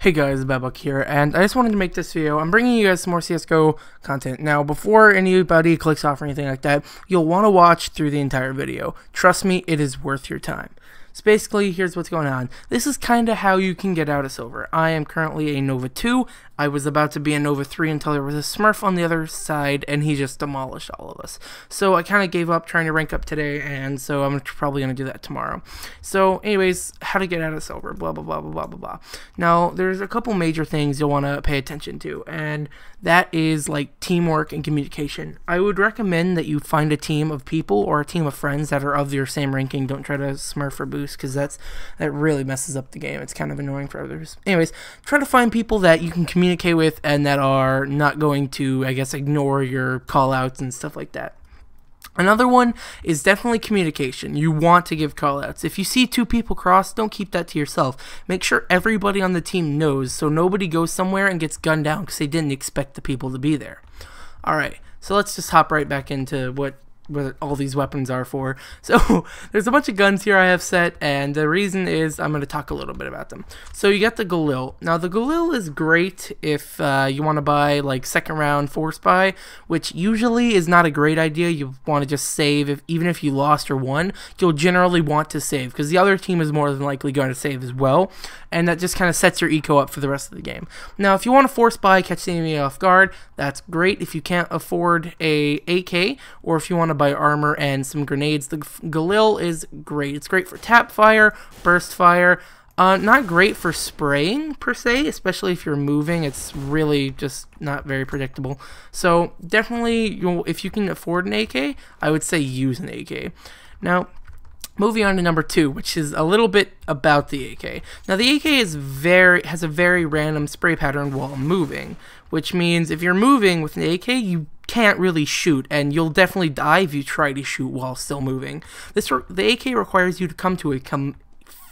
Hey guys, Babuk here, and I just wanted to make this video. I'm bringing you guys some more CSGO content. Now, before anybody clicks off or anything like that, you'll want to watch through the entire video. Trust me, it is worth your time. So basically, here's what's going on. This is kind of how you can get out of silver. I am currently a Nova 2. I was about to be a Nova 3 until there was a Smurf on the other side, and he just demolished all of us. So I kind of gave up trying to rank up today, and so I'm probably going to do that tomorrow. So anyways, how to get out of silver, blah, blah, blah, blah, blah, blah, blah. Now, there's a couple major things you'll want to pay attention to, and that is like teamwork and communication. I would recommend that you find a team of people or a team of friends that are of your same ranking. Don't try to Smurf or boost, because that really messes up the game. It's kind of annoying for others. Anyways, try to find people that you can communicate with and that are not going to, I guess, ignore your call-outs and stuff like that. Another one is definitely communication. You want to give call-outs. If you see two people cross, don't keep that to yourself. Make sure everybody on the team knows, so nobody goes somewhere and gets gunned down because they didn't expect the people to be there. Alright, so let's just hop right back into what all these weapons are for. So there's a bunch of guns here I have set, and the reason is I'm going to talk a little bit about them. So you got the Galil. Now the Galil is great if you want to buy like second round force buy, which usually is not a great idea. You want to just save. Even if you lost or won, you'll generally want to save because the other team is more than likely going to save as well, and that just kind of sets your eco up for the rest of the game. Now if you want to force buy, catch the enemy off guard, that's great. If you can't afford a AK, or if you want to buy armor and some grenades, the Galil is great. It's great for tap fire, burst fire. Not great for spraying per se, especially if you're moving. It's really just not very predictable. So definitely, if you can afford an AK, I would say use an AK. Now, moving on to number 2, which is a little bit about the AK. Now the AK has a very random spray pattern while moving, which means if you're moving with an AK, you can't really shoot, and you'll definitely die if you try to shoot while still moving. The AK requires you to come to a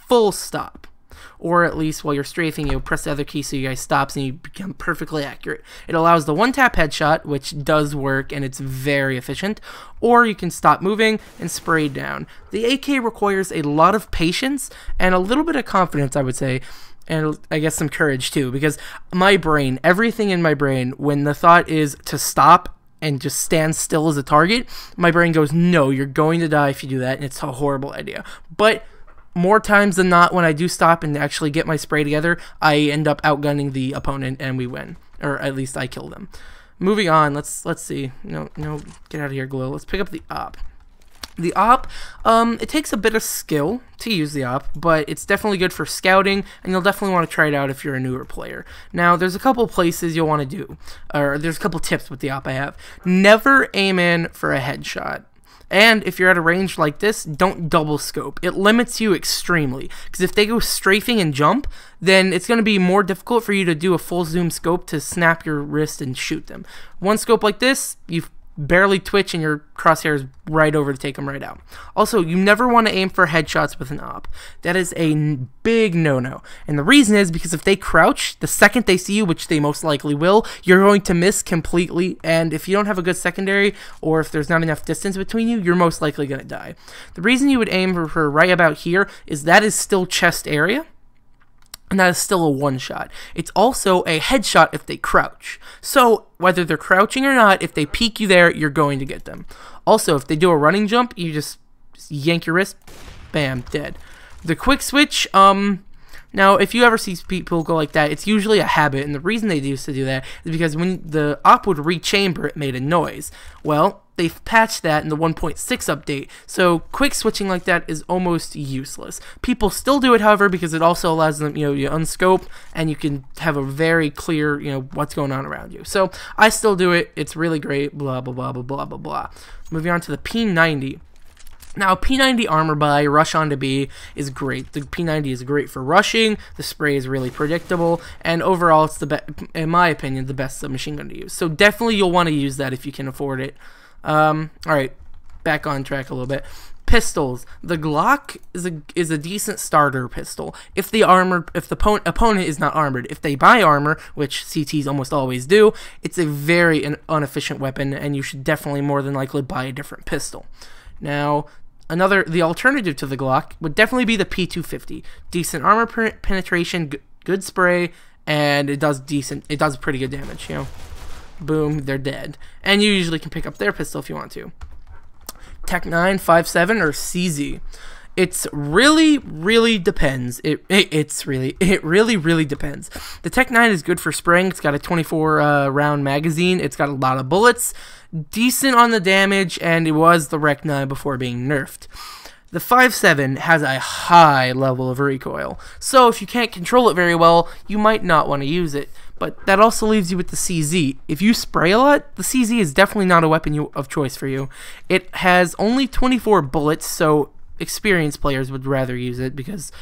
full stop, or at least while you're strafing, you'll press the other key so you guys stops and you become perfectly accurate. It allows the one-tap headshot, which does work and it's very efficient, or you can stop moving and spray down. The AK requires a lot of patience and a little bit of confidence, I would say, and I guess some courage too, because my brain, everything in my brain, when the thought is to stop and just stand still as a target, my brain goes, no, you're going to die if you do that, and it's a horrible idea. But more times than not, when I do stop and actually get my spray together, I end up outgunning the opponent and we win, or at least I kill them. Moving on, let's see. No, get out of here, Glow. Let's pick up the op. The op, it takes a bit of skill to use the op, but it's definitely good for scouting, and you'll definitely want to try it out if you're a newer player. Now, there's a couple places you'll want to do, or there's a couple tips with the op I have. Never aim in for a headshot. And if you're at a range like this, don't double scope. It limits you extremely, because if they go strafing and jump, then it's going to be more difficult for you to do a full zoom scope to snap your wrist and shoot them. One scope like this, you've barely twitch and your crosshairs right over to take them right out. Also, you never want to aim for headshots with an op. That is a big no-no. And the reason is because if they crouch, the second they see you, which they most likely will, you're going to miss completely. And if you don't have a good secondary, or if there's not enough distance between you, you're most likely going to die. The reason you would aim for right about here is that is still chest area, and that is still a one-shot. It's also a headshot if they crouch. So, whether they're crouching or not, if they peek you there, you're going to get them. Also, if they do a running jump, you just yank your wrist, bam, dead. The quick switch, now, if you ever see people go like that, it's usually a habit, and the reason they used to do that is because when the op would rechamber, it made a noise. Well, they've patched that in the 1.6 update, so quick switching like that is almost useless. People still do it, however, because it also allows them, you unscope, and you can have a very clear, what's going on around you. So, I still do it. It's really great, blah, blah, blah, blah, blah, blah, blah. Moving on to the P90. Now, P90 armor buy, rush onto B, is great. The P90 is great for rushing, the spray is really predictable, and overall, it's in my opinion, the best submachine gun to use. So definitely you'll want to use that if you can afford it. Alright, back on track a little bit. Pistols. The Glock is a decent starter pistol if the opponent is not armored. If they buy armor, which CTs almost always do, it's a very inefficient weapon, and you should definitely more than likely buy a different pistol. Now, the alternative to the Glock would definitely be the P250. Decent armor penetration, good spray, and it does pretty good damage, you know. Boom, they're dead. And you usually can pick up their pistol if you want to. Tec-9, 5.7, or CZ. It's really depends. It really depends. The Tec-9 is good for spraying. It's got a 24 round magazine. It's got a lot of bullets, decent on the damage, and it was the Rec-9 before being nerfed. The 5.7 has a high level of recoil, so if you can't control it very well, you might not want to use it. But that also leaves you with the CZ. If you spray a lot, the CZ is definitely not a weapon of choice for you. It has only 24 bullets, so experienced players would rather use it because,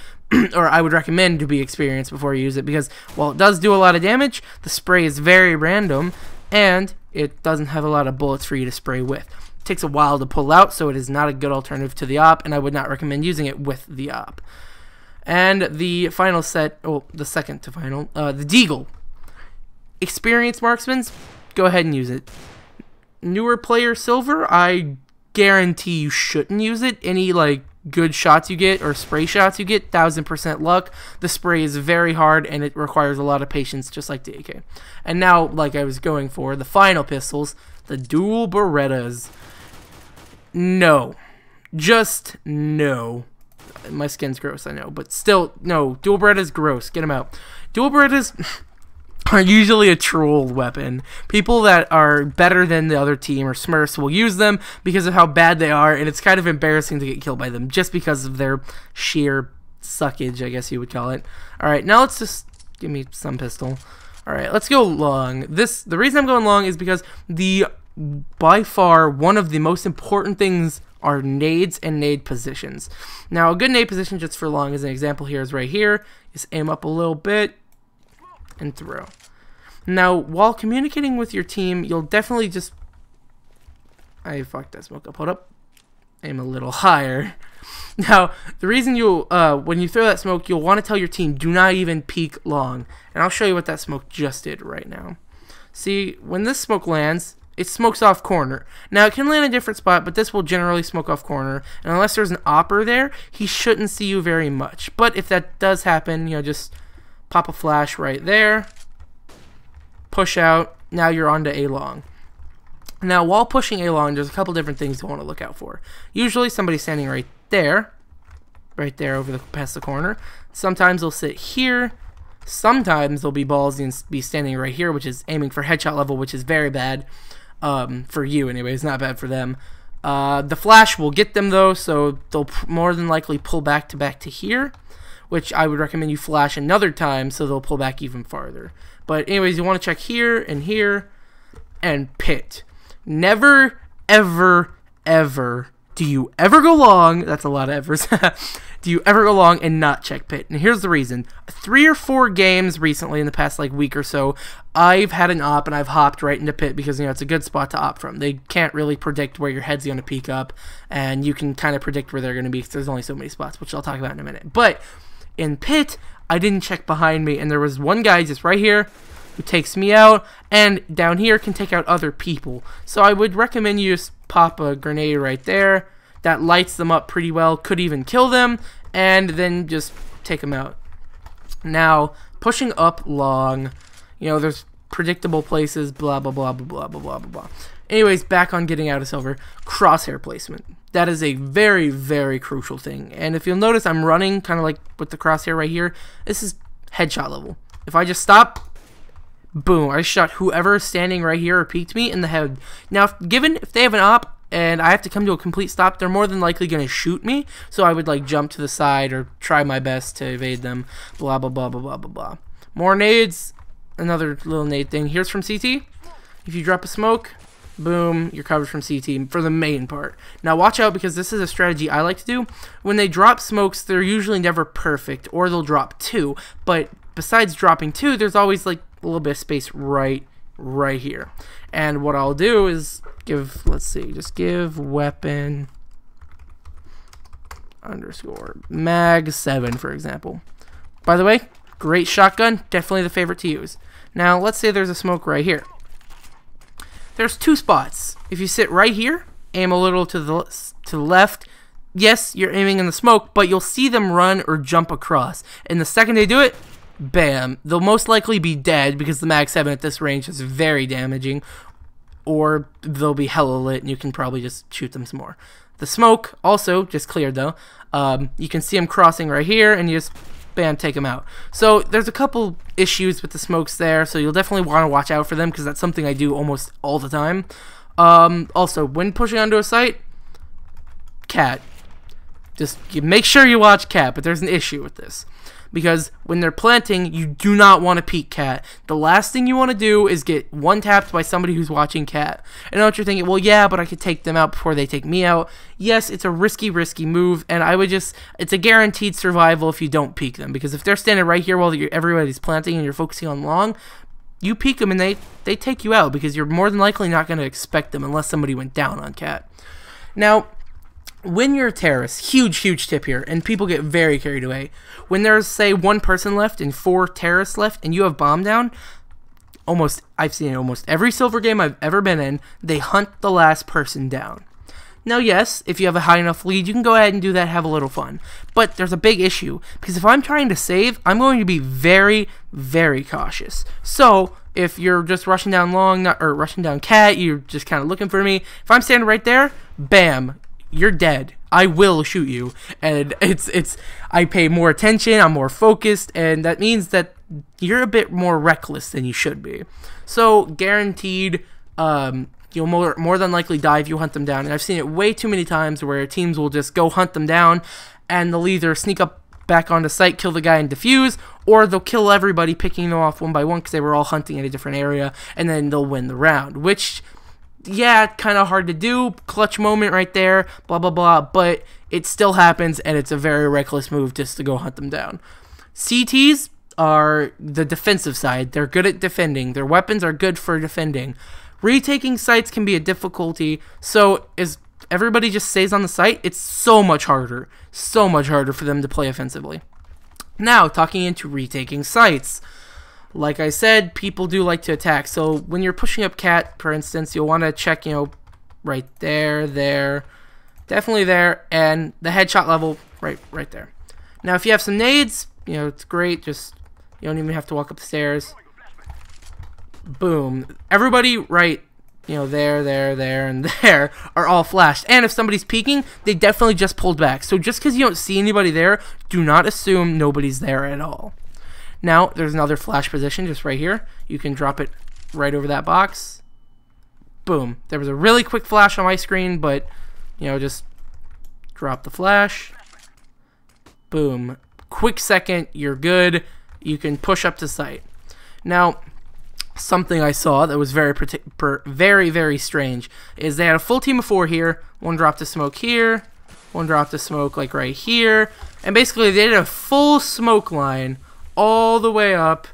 or I would recommend to be experienced before you use it, because while it does do a lot of damage, the spray is very random, and it doesn't have a lot of bullets for you to spray with. It takes a while to pull out, so it is not a good alternative to the op, and I would not recommend using it with the op. And the final set, oh, the second to final, the Deagle. Experienced marksmen, go ahead and use it. Newer player Silver, I guarantee you shouldn't use it. Any like good shots you get or spray shots you get, 1000% luck. The spray is very hard and it requires a lot of patience, just like the AK. And now, like I was going for, the final pistols, the dual Berettas. No. Just no. My skin's gross, I know, but still, no. Dual Beretta's gross. Get them out. Dual Berettas are usually a troll weapon. People that are better than the other team or Smurfs will use them because of how bad they are, and it's kind of embarrassing to get killed by them just because of their sheer suckage, I guess you would call it. Alright, now let's just give me some pistol. Alright, let's go long. The reason I'm going long is because by far one of the most important things are nades and nade positions. Now, a good nade position just for long as an example here is right here. Just aim up a little bit and throw. Now, while communicating with your team, you'll definitely just... I fucked that smoke up. Hold up. Aim a little higher. Now, the reason you'll, when you throw that smoke, you'll want to tell your team, do not even peek long. And I'll show you what that smoke just did right now. See, when this smoke lands, it smokes off corner. Now, it can land in a different spot, but this will generally smoke off corner. And unless there's an opper there, he shouldn't see you very much. But if that does happen, you know, just pop a flash right there, push out, now you're on to A long. Now, while pushing A long, there's a couple different things you want to look out for. Usually, somebody's standing right there over past the corner. Sometimes they'll sit here. Sometimes they'll be ballsy and be standing right here, which is aiming for headshot level, which is very bad for you anyway. It's not bad for them. The flash will get them, though, so they'll more than likely pull back to here, which I would recommend you flash another time so they'll pull back even farther. But anyways, you want to check here, and pit. Never, ever, ever do you ever go long, that's a lot of evers, do you ever go long and not check pit? And here's the reason. 3 or 4 games recently in the past like week or so, I've had an op and I've hopped right into pit because, you know, it's a good spot to op from. They can't really predict where your head's going to peek up, and you can kind of predict where they're going to be because there's only so many spots, which I'll talk about in a minute. But in pit, I didn't check behind me, and there was one guy just right here who takes me out, and down here can take out other people. So I would recommend you just pop a grenade right there. That lights them up pretty well, could even kill them, and then just take them out. Now, pushing up long, you know, there's predictable places, blah, blah, blah, blah, blah, blah, blah, blah. Anyways, back on getting out of silver, crosshair placement. That is a very, very crucial thing. And if you'll notice, I'm running kind of like with the crosshair right here. This is headshot level. If I just stop, boom, I shot whoever is standing right here or peeked me in the head. Now, if they have an op and I have to come to a complete stop, they're more than likely going to shoot me. So I would like jump to the side or try my best to evade them. Blah, blah, blah, blah, blah, blah, blah. More nades. Another little nade thing. Here's from CT. If you drop a smoke, boom, you're covered from CT for the main part. Now watch out, because this is a strategy I like to do. When they drop smokes, they're usually never perfect, or they'll drop 2. But besides dropping 2, there's always like a little bit of space right here. And what I'll do is just give weapon underscore mag 7, for example. By the way, great shotgun, definitely the favorite to use. Now let's say there's a smoke right here. There's 2 spots. If you sit right here, aim a little to the left, yes, you're aiming in the smoke, but you'll see them run or jump across. And the second they do it, bam. They'll most likely be dead because the Mag 7 at this range is very damaging, or they'll be hella lit and you can probably just shoot them some more. The smoke also just cleared though. You can see them crossing right here, and you just bam, take them out. So there's a couple issues with the smokes there, so you'll definitely want to watch out for them because that's something I do almost all the time. Also, when pushing onto a site, cat. Just make sure you watch cat, but there's an issue with this. Because when they're planting, you do not want to peek cat. The last thing you want to do is get one-tapped by somebody who's watching cat. I know what you're thinking, well, yeah, but I could take them out before they take me out. Yes, it's a risky move, and I would just, it's a guaranteed survival if you don't peek them. Because if they're standing right here while everybody's planting and you're focusing on long, you peek them and they take you out because you're more than likely not going to expect them unless somebody went down on cat. Now, when you're a terrorist, huge tip here, and people get very carried away. When there's, say, 1 person left and 4 terrorists left, and you have bomb down, I've seen it almost every silver game I've ever been in, they hunt the last person down. Now, yes, if you have a high enough lead, you can go ahead and do that, have a little fun. But there's a big issue, because if I'm trying to save, I'm going to be very cautious. So, if you're just rushing down long, or rushing down cat, you're just kind of looking for me, if I'm standing right there, bam, you're dead. I will shoot you, and I pay more attention, I'm more focused, and that means that you're a bit more reckless than you should be. So guaranteed, you'll more than likely die if you hunt them down, and I've seen it way too many times where teams will just go hunt them down, and they'll either sneak up back onto site, kill the guy and defuse, or they'll kill everybody, picking them off one by one because they were all hunting in a different area, and then they'll win the round, which, yeah, kind of hard to do, clutch moment right there, blah, blah, blah, but it still happens, and it's a very reckless move just to go hunt them down. CTs are the defensive side. They're good at defending. Their weapons are good for defending. Retaking sites can be a difficulty, so as everybody just stays on the site, it's so much harder for them to play offensively. Now, talking into retaking sites. Like I said, people do like to attack. So when you're pushing up cat, for instance, you'll want to check, right there, definitely there, and the headshot level right there. Now, if you have some nades, it's great. Just, you don't even have to walk up the stairs. Boom. Everybody right, there, and there are all flashed. And if somebody's peeking, they definitely just pulled back. So just because you don't see anybody there, do not assume nobody's there at all. Now, there's another flash position just right here. You can drop it right over that box. Boom. There was a really quick flash on my screen, but, just drop the flash. Boom. Quick second, you're good. You can push up to site. Now, something I saw that was very strange is they had a full team of 4 here. One dropped a smoke here. One dropped a smoke, like, right here. And basically, they did a full smoke line all the way up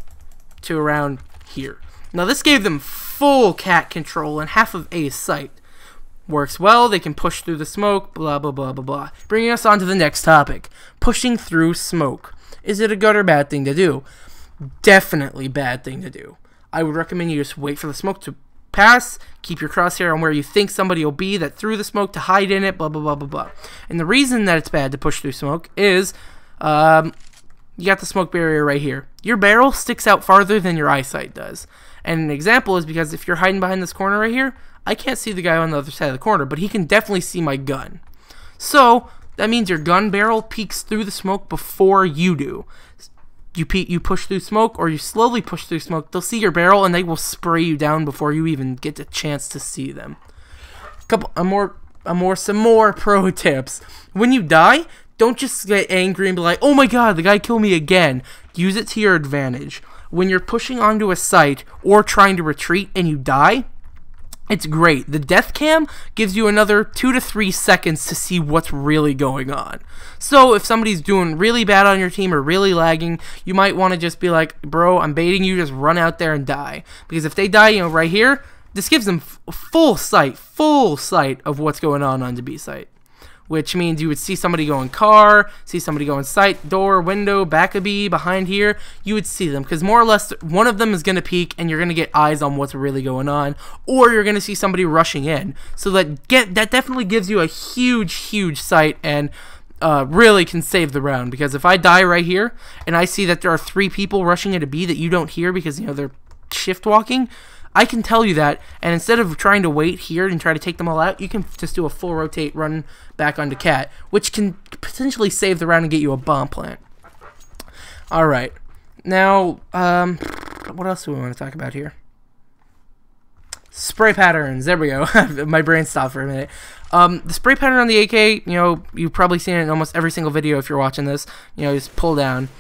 to around here. Now this gave them full cat control and half of A's site. Works well, they can push through the smoke, blah blah blah blah blah. Bringing us on to the next topic. Pushing through smoke. Is it a good or bad thing to do? Definitely bad thing to do. I would recommend you just wait for the smoke to pass, keep your crosshair on where you think somebody will be that threw the smoke to hide in it, blah blah blah blah blah. And the reason that it's bad to push through smoke is you got the smoke barrier right here. Your barrel sticks out farther than your eyesight does. And an example is because if you're hiding behind this corner right here, I can't see the guy on the other side of the corner, but he can definitely see my gun. So, that means your gun barrel peeks through the smoke before you do. You push through smoke, or you slowly push through smoke, they'll see your barrel and they will spray you down before you even get the chance to see them. Some more pro tips. When you die, don't just get angry and be like, oh my god, the guy killed me again. Use it to your advantage. When you're pushing onto a site or trying to retreat and you die, it's great. The death cam gives you another 2 to 3 seconds to see what's really going on. So if somebody's doing really bad on your team or really lagging, you might want to just be like, bro, I'm baiting you, just run out there and die. Because if they die, right here, this gives them full sight of what's going on the B site. Which means you would see somebody go in car, see somebody go in site, door, window, back of B, behind here. You would see them because more or less one of them is going to peek and you're going to get eyes on what's really going on. Or you're going to see somebody rushing in. So that definitely gives you a huge sight and really can save the round, because if I die right here and I see that there are 3 people rushing at a B that you don't hear because, you know, they're shift walking, I can tell you that, and instead of trying to wait here and try to take them all out, you can just do a full rotate, run back onto cat, which can potentially save the round and get you a bomb plant. Alright, now, what else do we want to talk about here? Spray patterns, there we go. My brain stopped for a minute. The spray pattern on the AK, you know, you've probably seen it in almost every single video if you're watching this. You know, just pull down.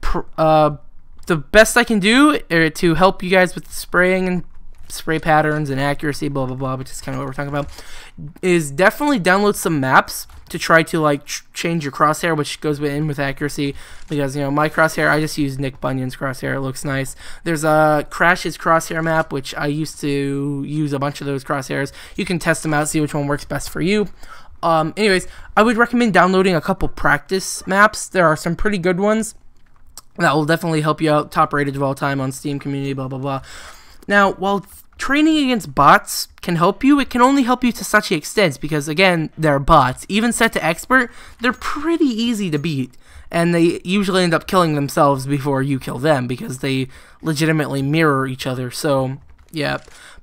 The best I can do to help you guys with spraying and spray patterns and accuracy, blah blah blah, which is kind of what we're talking about, is definitely download some maps to try to like change your crosshair, which goes in with accuracy, because, you know, my crosshair, I just use Nick Bunyan's crosshair. It looks nice. There's a Crash's crosshair map, which I used to use a bunch of those crosshairs. You can test them out, see which one works best for you. Anyways, I would recommend downloading a couple practice maps. There are some pretty good ones that will definitely help you out. Top rated of all time on Steam community, blah blah blah. Now, while training against bots can help you, it can only help you to such an extent, because, again, they're bots. Even set to expert, they're pretty easy to beat, and they usually end up killing themselves before you kill them, because they legitimately mirror each other. So, yeah.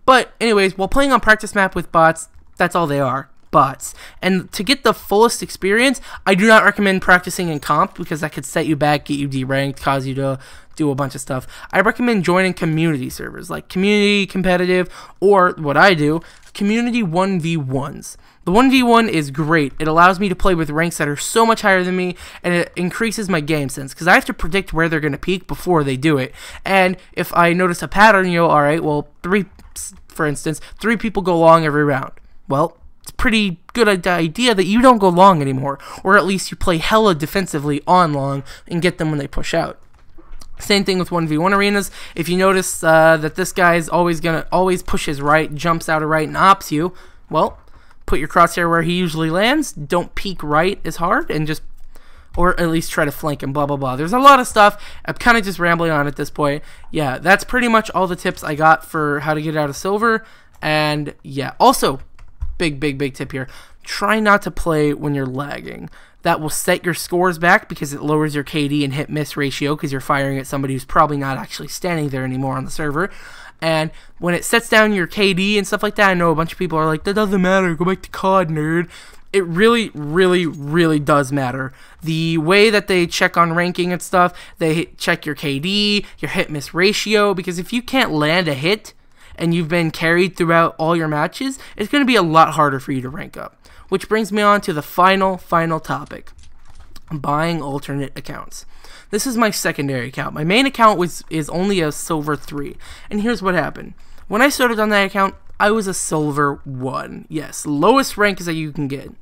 But, anyways, while playing on practice map with bots, that's all they are. Bots. And to get the fullest experience, I do not recommend practicing in comp, because that could set you back, get you deranked, cause you to do a bunch of stuff. I recommend joining community servers, like community, competitive, or what I do, community 1v1s. The 1v1 is great. It allows me to play with ranks that are so much higher than me, and it increases my game sense, because I have to predict where they're going to peak before they do it. And if I notice a pattern, you know, alright, well, for instance, 3 people go long every round. Well, it's a pretty good idea that you don't go long anymore, or at least you play hella defensively on long and get them when they push out. Same thing with 1v1 arenas. If you notice that this guy is always push his right, jumps out of right, and ops you, well, put your crosshair where he usually lands. Don't peek right as hard, and just, or at least try to flank him, blah blah blah. There's a lot of stuff. I'm kind of just rambling on at this point. Yeah, that's pretty much all the tips I got for how to get out of silver. And yeah, also, big tip here. Try not to play when you're lagging. That will set your scores back, because it lowers your KD and hit-miss ratio, because you're firing at somebody who's probably not actually standing there anymore on the server. And when it sets down your KD and stuff like that, I know a bunch of people are like, that doesn't matter, go back to COD, nerd. It really does matter. The way that they check on ranking and stuff, they check your KD, your hit-miss ratio, because if you can't land a hit and you've been carried throughout all your matches, it's going to be a lot harder for you to rank up. Which brings me on to the final topic, buying alternate accounts. This is my secondary account. My main account is only a silver 3, and here's what happened. When I started on that account, I was a silver 1. Yes, lowest rank is that you can get.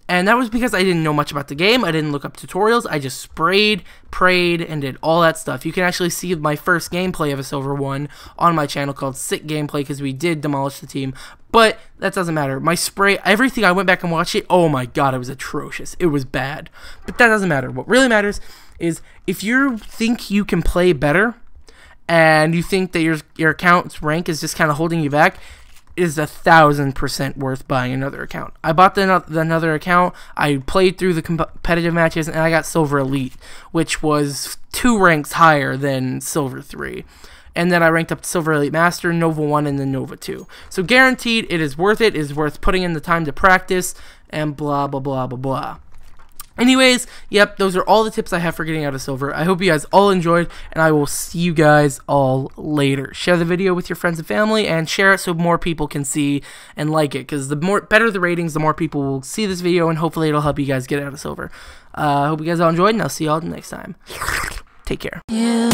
And that was because I didn't know much about the game. I didn't look up tutorials. I just sprayed, prayed, and did all that stuff. You can actually see my first gameplay of a silver 1 on my channel called Sick Gameplay, because we did demolish the team. But that doesn't matter. My spray, everything, I went back and watched it. Oh my god, it was atrocious. It was bad. But that doesn't matter. What really matters is if you think you can play better and you think that your account's rank is just kind of holding you back, is 1,000% worth buying another account. I bought another account, I played through the competitive matches, and I got Silver Elite, which was 2 ranks higher than Silver 3. And then I ranked up to Silver Elite Master, Nova 1, and then Nova 2. So guaranteed, it is worth it. It is worth putting in the time to practice, and blah, blah, blah, blah, blah. Anyways, yep, those are all the tips I have for getting out of silver. I hope you guys all enjoyed, and I will see you guys all later. Share the video with your friends and family, and share it so more people can see and like it, because the better the ratings, the more people will see this video, and hopefully it'll help you guys get out of silver. I hope you guys all enjoyed, and I'll see you all next time. Take care. Yeah.